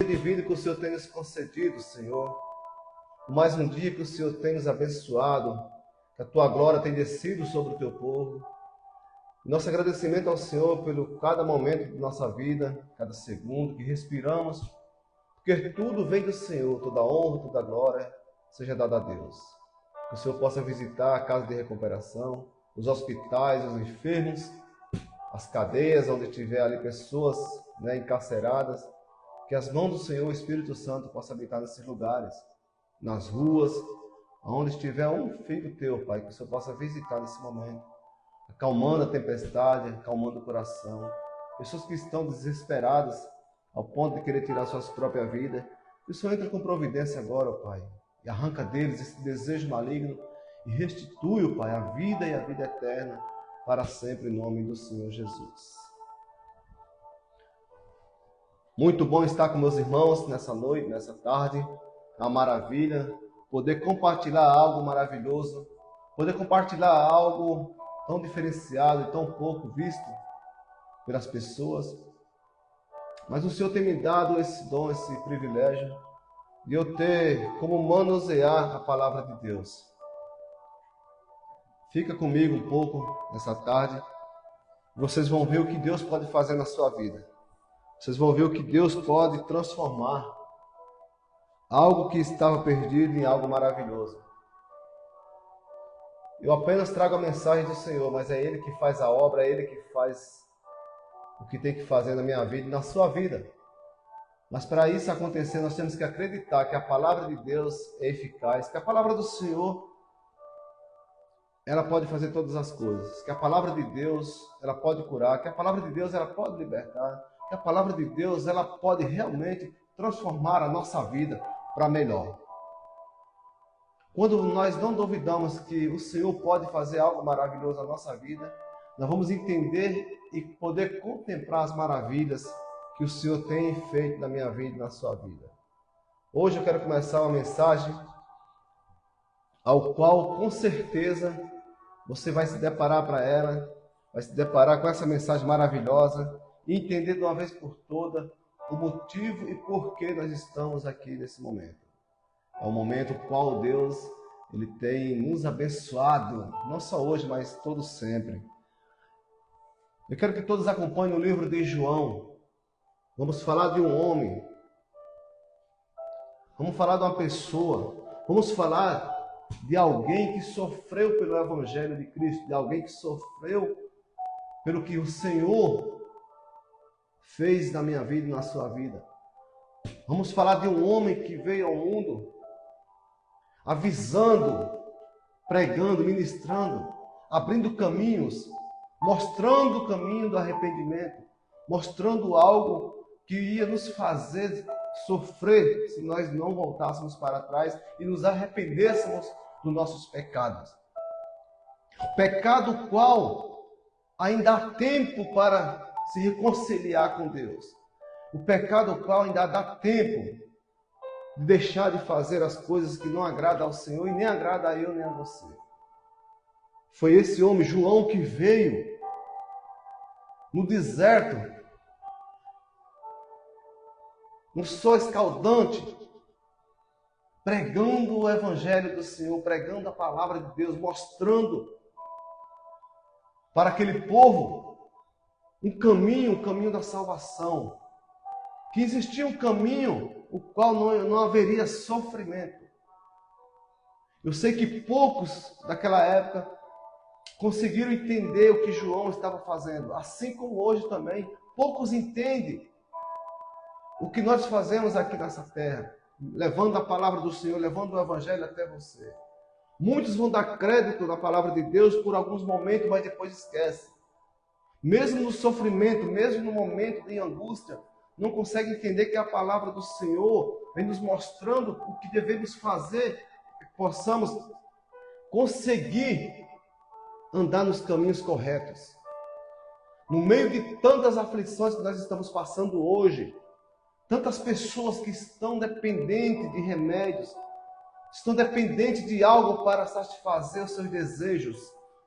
de vida que o Senhor tem nos concedido, Senhor. Mais um dia que o Senhor tem nos abençoado, que a Tua glória tem descido sobre o Teu povo. Nosso agradecimento ao Senhor pelo cada momento de nossa vida, cada segundo que respiramos, porque tudo vem do Senhor, toda honra, toda glória seja dada a Deus. Que o Senhor possa visitar a casa de recuperação, os hospitais, os enfermos, as cadeias, onde tiver ali pessoas encarceradas, que as mãos do Senhor, o Espírito Santo, possa habitar nesses lugares, nas ruas, onde estiver um filho Teu, Pai, que o Senhor possa visitar nesse momento, acalmando a tempestade, acalmando o coração. Pessoas que estão desesperadas, ao ponto de querer tirar suas próprias vidas, que o Senhor entra com providência agora, Pai, e arranca deles esse desejo maligno e restitui, Pai, a vida e a vida eterna para sempre, em nome do Senhor Jesus. Muito bom estar com meus irmãos nessa noite, nessa tarde. É uma maravilha poder compartilhar algo maravilhoso, poder compartilhar algo tão diferenciado e tão pouco visto pelas pessoas. Mas o Senhor tem me dado esse dom, esse privilégio de eu ter como manusear a palavra de Deus. Fica comigo um pouco nessa tarde. Vocês vão ver o que Deus pode fazer na sua vida. Vocês vão ver o que Deus pode transformar algo que estava perdido em algo maravilhoso. Eu apenas trago a mensagem do Senhor, mas é Ele que faz a obra, é Ele que faz o que tem que fazer na minha vida e na sua vida. Mas para isso acontecer, nós temos que acreditar que a palavra de Deus é eficaz, que a palavra do Senhor, ela pode fazer todas as coisas, que a palavra de Deus, ela pode curar, que a palavra de Deus, ela pode libertar, que a palavra de Deus, ela pode realmente transformar a nossa vida para melhor. Quando nós não duvidamos que o Senhor pode fazer algo maravilhoso na nossa vida, nós vamos entender e poder contemplar as maravilhas que o Senhor tem feito na minha vida e na sua vida. Hoje eu quero começar uma mensagem ao qual, com certeza, você vai se deparar para ela, vai se deparar com essa mensagem maravilhosa e entender de uma vez por toda o motivo e porquê nós estamos aqui nesse momento. É um momento no qual Deus ele tem nos abençoado, não só hoje, mas todo sempre. Eu quero que todos acompanhem o livro de João. Vamos falar de um homem. Vamos falar de uma pessoa. Vamos falar de alguém que sofreu pelo Evangelho de Cristo, de alguém que sofreu pelo que o Senhor fez na minha vida e na sua vida. Vamos falar de um homem que veio ao mundo avisando, pregando, ministrando, abrindo caminhos, mostrando o caminho do arrependimento, mostrando algo que ia nos fazer sofrer se nós não voltássemos para trás e nos arrependêssemos dos nossos pecados. Pecado qual ainda há tempo para se reconciliar com Deus. O pecado qual ainda dá tempo de deixar de fazer as coisas que não agradam ao Senhor e nem agrada a eu nem a você. Foi esse homem, João, que veio no deserto, no sol escaldante, pregando o Evangelho do Senhor, pregando a palavra de Deus, mostrando para aquele povo o caminho da salvação, que existia um caminho o qual não haveria sofrimento. Eu sei que poucos daquela época conseguiram entender o que João estava fazendo, assim como hoje também, poucos entendem o que nós fazemos aqui nessa terra, levando a palavra do Senhor, levando o Evangelho até você. Muitos vão dar crédito na palavra de Deus por alguns momentos, mas depois esquecem. Mesmo no sofrimento, mesmo no momento de angústia, não conseguem entender que a palavra do Senhor vem nos mostrando o que devemos fazer, que possamos conseguir andar nos caminhos corretos. No meio de tantas aflições que nós estamos passando hoje, tantas pessoas que estão dependentes de remédios, estão dependentes de algo para satisfazer os seus desejos,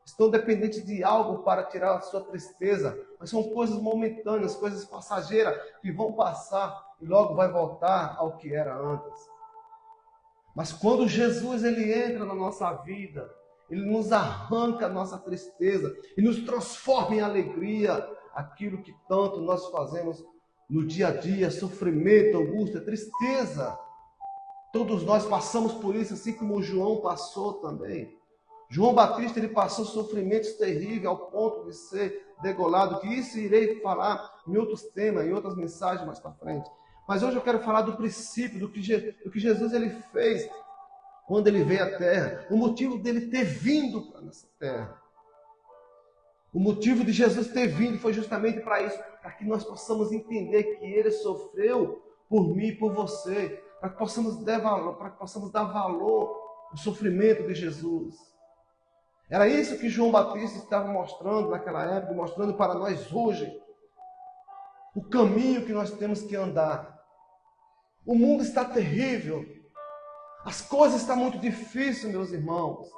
estão dependentes de algo para tirar a sua tristeza, mas são coisas momentâneas, coisas passageiras que vão passar e logo vai voltar ao que era antes. Mas quando Jesus ele entra na nossa vida, ele nos arranca a nossa tristeza e nos transforma em alegria, aquilo que tanto nós fazemos no dia a dia, sofrimento, angústia, tristeza. Todos nós passamos por isso, assim como João passou também. João Batista ele passou sofrimentos terríveis ao ponto de ser degolado, que isso irei falar em outros temas, em outras mensagens mais para frente. Mas hoje eu quero falar do princípio, do que Jesus ele fez quando ele veio à terra. O motivo dele ter vindo para nossa terra. O motivo de Jesus ter vindo foi justamente para isso, para que nós possamos entender que ele sofreu por mim e por você, para que possamos dar valor ao sofrimento de Jesus. Era isso que João Batista estava mostrando naquela época, mostrando para nós hoje o caminho que nós temos que andar. O mundo está terrível. As coisas estão muito difíceis, meus irmãos.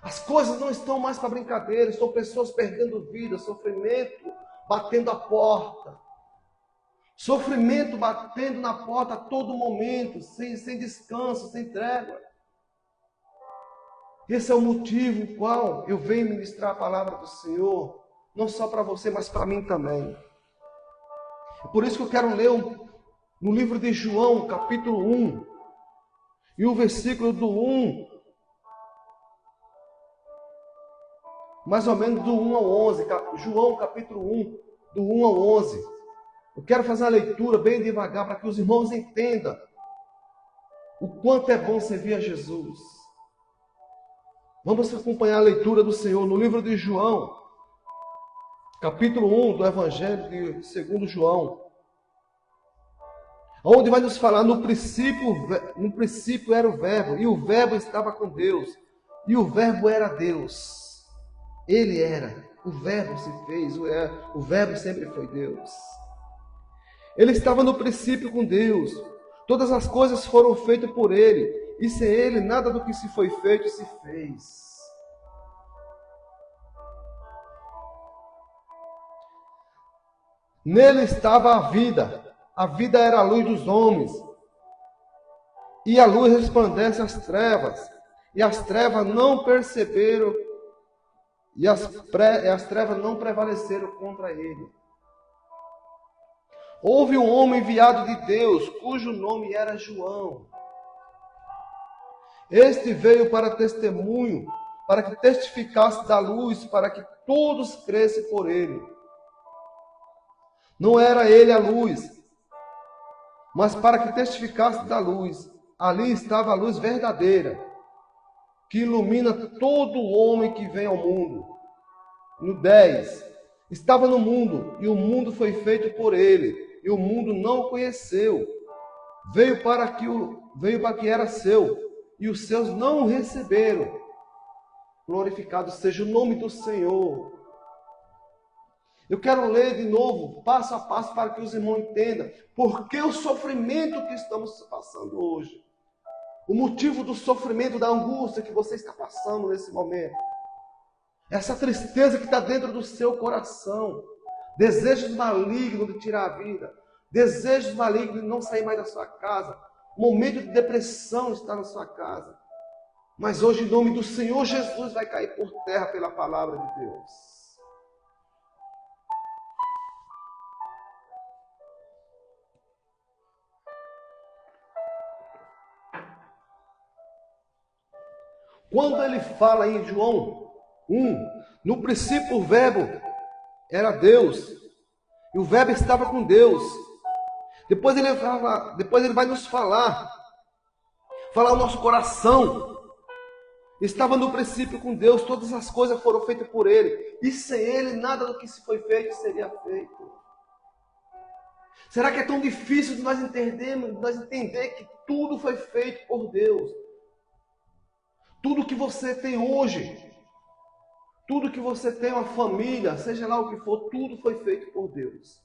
As coisas não estão mais para brincadeira. Estão pessoas perdendo vida, sofrimento batendo a porta. Sofrimento batendo na porta a todo momento, sem descanso, sem trégua. Esse é o motivo pelo qual eu venho ministrar a palavra do Senhor, não só para você, mas para mim também. Por isso que eu quero ler no livro de João, capítulo 1, e o versículo do 1, mais ou menos do 1 ao 11, João capítulo 1, do 1 ao 11. Eu quero fazer uma leitura bem devagar para que os irmãos entendam o quanto é bom servir a Jesus. Vamos acompanhar a leitura do Senhor no livro de João, capítulo 1 do Evangelho de segundo João, onde vai nos falar no princípio era o Verbo, e o Verbo estava com Deus, e o Verbo era Deus. Ele era, o Verbo se fez, o Verbo sempre foi Deus. Ele estava no princípio com Deus, todas as coisas foram feitas por Ele, e sem Ele nada do que se foi feito se fez. Nele estava a vida era a luz dos homens, e a luz resplandece às trevas, e as trevas não perceberam, e as trevas não prevaleceram contra ele. Houve um homem enviado de Deus, cujo nome era João. Este veio para testemunho, para que testificasse da luz, para que todos crescem por ele. Não era ele a luz, mas para que testificasse da luz. Ali estava a luz verdadeira, que ilumina todo homem que vem ao mundo. No 10, estava no mundo, e o mundo foi feito por ele, e o mundo não o conheceu. Veio para que era seu, e os seus não o receberam. Glorificado seja o nome do Senhor. Eu quero ler de novo, passo a passo, para que os irmãos entendam por que o sofrimento que estamos passando hoje. O motivo do sofrimento, da angústia que você está passando nesse momento. Essa tristeza que está dentro do seu coração. Desejos malignos de tirar a vida. Desejos malignos de não sair mais da sua casa. Momento de depressão está na sua casa. Mas hoje, em nome do Senhor Jesus, vai cair por terra pela palavra de Deus. Quando ele fala em João 1, no princípio o Verbo era Deus, e o Verbo estava com Deus. Depois ele vai nos falar o nosso coração. Estava no princípio com Deus, todas as coisas foram feitas por Ele, e sem Ele nada do que se foi feito seria feito. Será que é tão difícil de nós entender que tudo foi feito por Deus? Tudo que você tem hoje, tudo que você tem, uma família, seja lá o que for, tudo foi feito por Deus.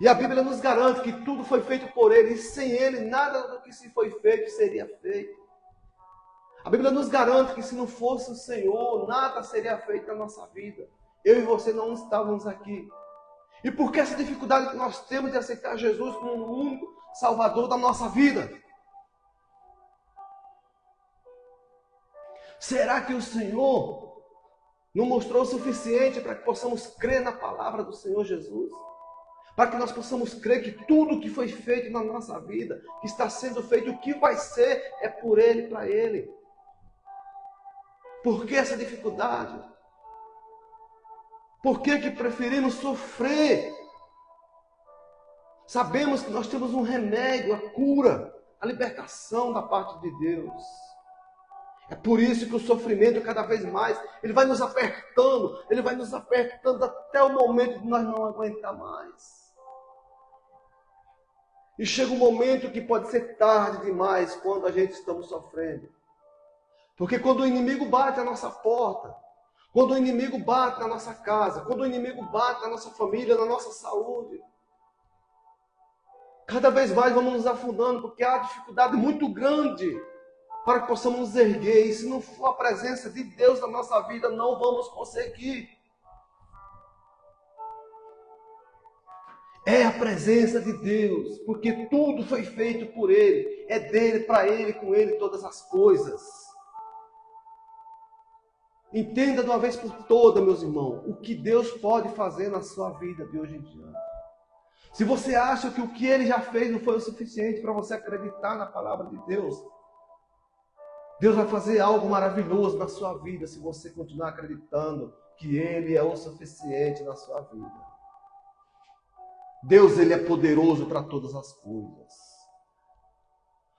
E a Bíblia nos garante que tudo foi feito por Ele, e sem Ele nada do que se foi feito seria feito. A Bíblia nos garante que se não fosse o Senhor, nada seria feito na nossa vida. eu e você não estávamos aqui. E por que essa dificuldade que nós temos de aceitar Jesus como o único Salvador da nossa vida? Será que o Senhor não mostrou o suficiente para que possamos crer na palavra do Senhor Jesus? Para que nós possamos crer que tudo que foi feito na nossa vida, que está sendo feito, o que vai ser, é por Ele e para Ele. Por que essa dificuldade? Por que preferimos sofrer? Sabemos que nós temos um remédio, a cura, a libertação da parte de Deus. É por isso que o sofrimento, cada vez mais, ele vai nos apertando até o momento de nós não aguentar mais. E chega um momento que pode ser tarde demais quando a gente estamos sofrendo. Porque quando o inimigo bate à nossa porta, quando o inimigo bate na nossa casa, quando o inimigo bate na nossa família, na nossa saúde, cada vez mais vamos nos afundando, porque há dificuldade muito grande para que possamos nos erguer. E se não for a presença de Deus na nossa vida, não vamos conseguir. É a presença de Deus, porque tudo foi feito por Ele, é dele, para Ele, com Ele todas as coisas. Entenda de uma vez por todas, meus irmãos, o que Deus pode fazer na sua vida de hoje em diante. Se você acha que o que Ele já fez não foi o suficiente para você acreditar na palavra de Deus, Deus vai fazer algo maravilhoso na sua vida se você continuar acreditando que Ele é o suficiente na sua vida. Deus, Ele é poderoso para todas as coisas.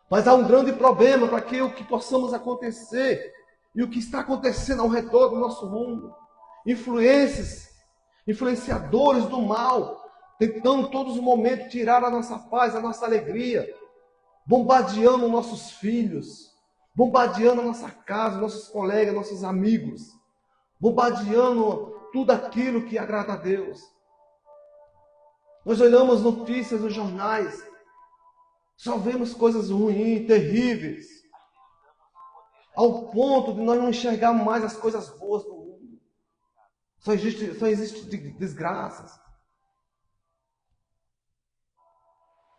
Mas há um grande problema para que o que possamos acontecer e o que está acontecendo ao redor do nosso mundo. Influenciadores do mal, tentando todos os momentos tirar a nossa paz, a nossa alegria, bombardeando nossos filhos, bombardeando a nossa casa, nossos colegas, nossos amigos, bombardeando tudo aquilo que agrada a Deus. Nós olhamos notícias nos jornais, só vemos coisas ruins, terríveis, ao ponto de nós não enxergarmos mais as coisas boas do mundo. Só existe desgraças.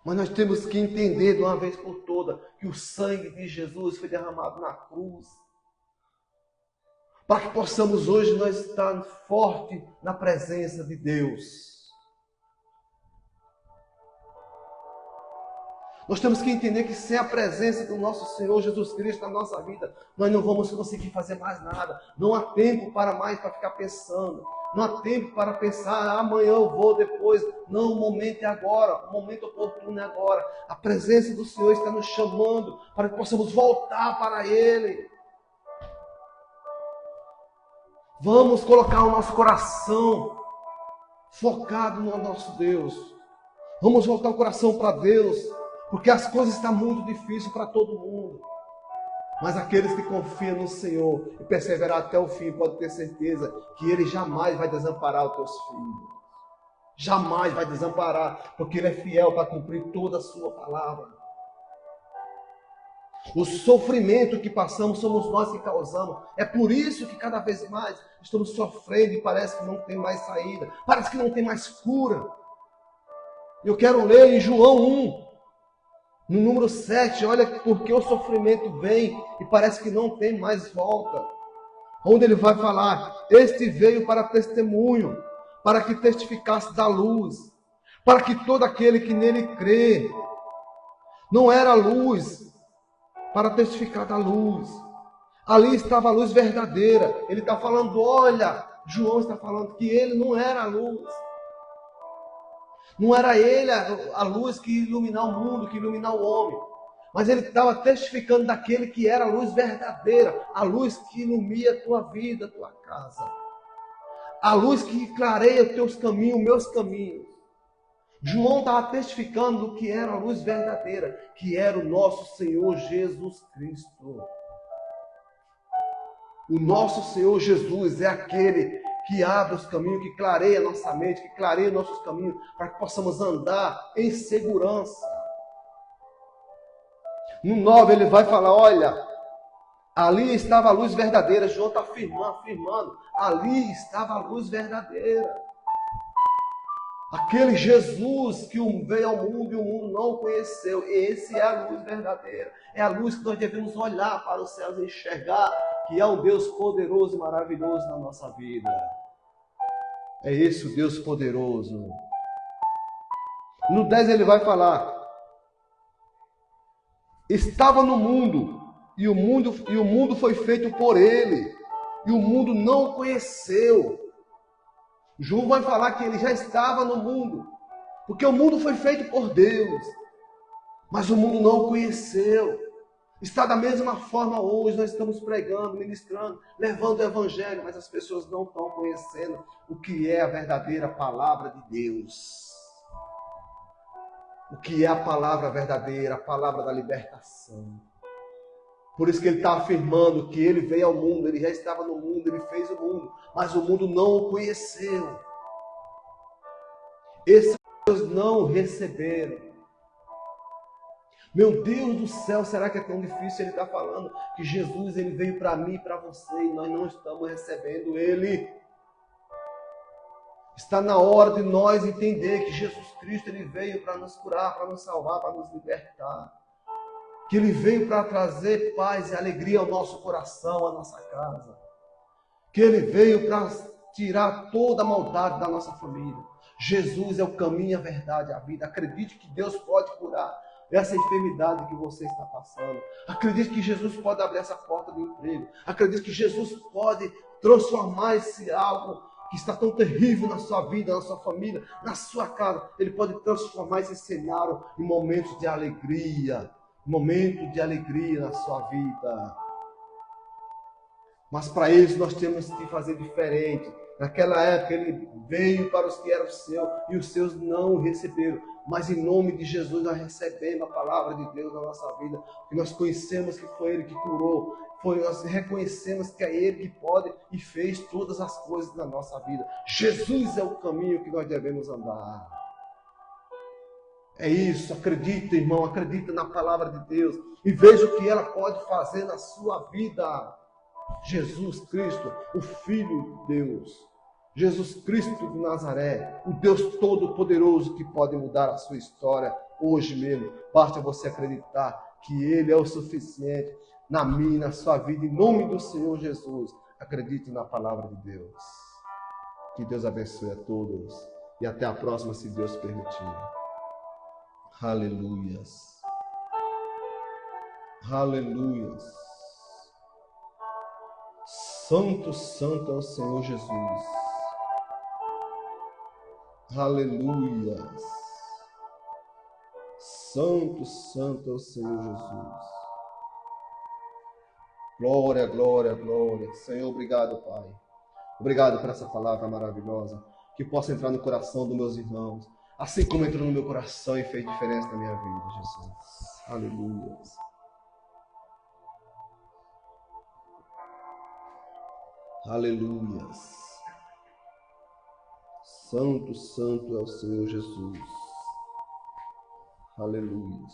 Mas nós temos que entender de uma vez por todas que o sangue de Jesus foi derramado na cruz, para que possamos hoje nós estar fortes na presença de Deus. Nós temos que entender que sem a presença do nosso Senhor Jesus Cristo na nossa vida, nós não vamos conseguir fazer mais nada. Não há tempo para ficar pensando. Não há tempo para pensar, amanhã eu vou, depois. Não, o momento é agora, o momento oportuno é agora. A presença do Senhor está nos chamando para que possamos voltar para Ele. Vamos colocar o nosso coração focado no nosso Deus. Vamos voltar o coração para Deus. Porque as coisas estão muito difíceis para todo mundo. Mas aqueles que confiam no Senhor e perseverar até o fim, podem ter certeza que Ele jamais vai desamparar os teus filhos. Jamais vai desamparar, porque Ele é fiel para cumprir toda a sua palavra. O sofrimento que passamos somos nós que causamos. É por isso que cada vez mais estamos sofrendo e parece que não tem mais saída. Parece que não tem mais cura. Eu quero ler em João 1. No número 7, olha porque o sofrimento vem e parece que não tem mais volta. Onde ele vai falar, este veio para testemunho, para que testificasse da luz, para que todo aquele que nele crê, não era luz, para testificar da luz. Ali estava a luz verdadeira. Ele está falando, olha, João está falando que ele não era a luz. Não era ele a luz que iluminar o mundo, que iluminar o homem. Mas ele estava testificando daquele que era a luz verdadeira. A luz que ilumina a tua vida, a tua casa. A luz que clareia os teus caminhos, meus caminhos. João estava testificando do que era a luz verdadeira, que era o nosso Senhor Jesus Cristo. O nosso Senhor Jesus é aquele que abre os caminhos, que clareia a nossa mente, que clareia nossos caminhos, para que possamos andar em segurança. No 9 ele vai falar, olha, Ali estava a luz verdadeira. João está afirmando. Ali estava a luz verdadeira. Aquele Jesus que veio ao mundo e o mundo não conheceu. Esse é a luz verdadeira. É a luz que nós devemos olhar para os céus e enxergar que há um Deus poderoso e maravilhoso na nossa vida. É esse o Deus poderoso. No 10 ele vai falar: estava no mundo, e o mundo foi feito por ele, e o mundo não o conheceu. João vai falar que ele já estava no mundo, porque o mundo foi feito por Deus, mas o mundo não o conheceu. Está da mesma forma hoje, nós estamos pregando, ministrando, levando o evangelho, mas as pessoas não estão conhecendo o que é a verdadeira palavra de Deus. O que é a palavra verdadeira, a palavra da libertação. Por isso que ele está afirmando que ele veio ao mundo, ele já estava no mundo, ele fez o mundo, mas o mundo não o conheceu. Esses não o receberam. Meu Deus do céu, será que é tão difícil? Ele está falando que Jesus ele veio para mim e para você e nós não estamos recebendo ele. Está na hora de nós entender que Jesus Cristo ele veio para nos curar, para nos salvar, para nos libertar. Que ele veio para trazer paz e alegria ao nosso coração, à nossa casa. Que ele veio para tirar toda a maldade da nossa família. Jesus é o caminho, a verdade, a vida. Acredite que Deus pode curar essa enfermidade que você está passando. Acredite que Jesus pode abrir essa porta do emprego. Acredite que Jesus pode transformar esse algo que está tão terrível na sua vida, na sua família, na sua casa. Ele pode transformar esse cenário em momentos de alegria. Momento de alegria na sua vida. Mas para isso nós temos que fazer diferente. Naquela época ele veio para os que eram seus e os seus não o receberam. Mas em nome de Jesus nós recebemos a palavra de Deus na nossa vida. E nós conhecemos que foi ele que curou. Nós reconhecemos que é ele que pode e fez todas as coisas na nossa vida. Jesus é o caminho que nós devemos andar. É isso, acredita, irmão, acredita na palavra de Deus e veja o que ela pode fazer na sua vida. Jesus Cristo, o Filho de Deus, Jesus Cristo de Nazaré, o Deus Todo-Poderoso que pode mudar a sua história hoje mesmo. Basta você acreditar que Ele é o suficiente na minha e na sua vida, em nome do Senhor Jesus. Acredite na palavra de Deus. Que Deus abençoe a todos e até a próxima, se Deus permitir. Aleluias. Aleluias. Santo, santo é o Senhor Jesus. Aleluias. Santo, santo é o Senhor Jesus. Glória, glória, glória. Senhor, obrigado, Pai. Obrigado por essa palavra maravilhosa, que possa entrar no coração dos meus irmãos, assim como entrou no meu coração e fez diferença na minha vida, Jesus. Aleluia. Aleluia. Santo, santo é o Senhor Jesus. Aleluia.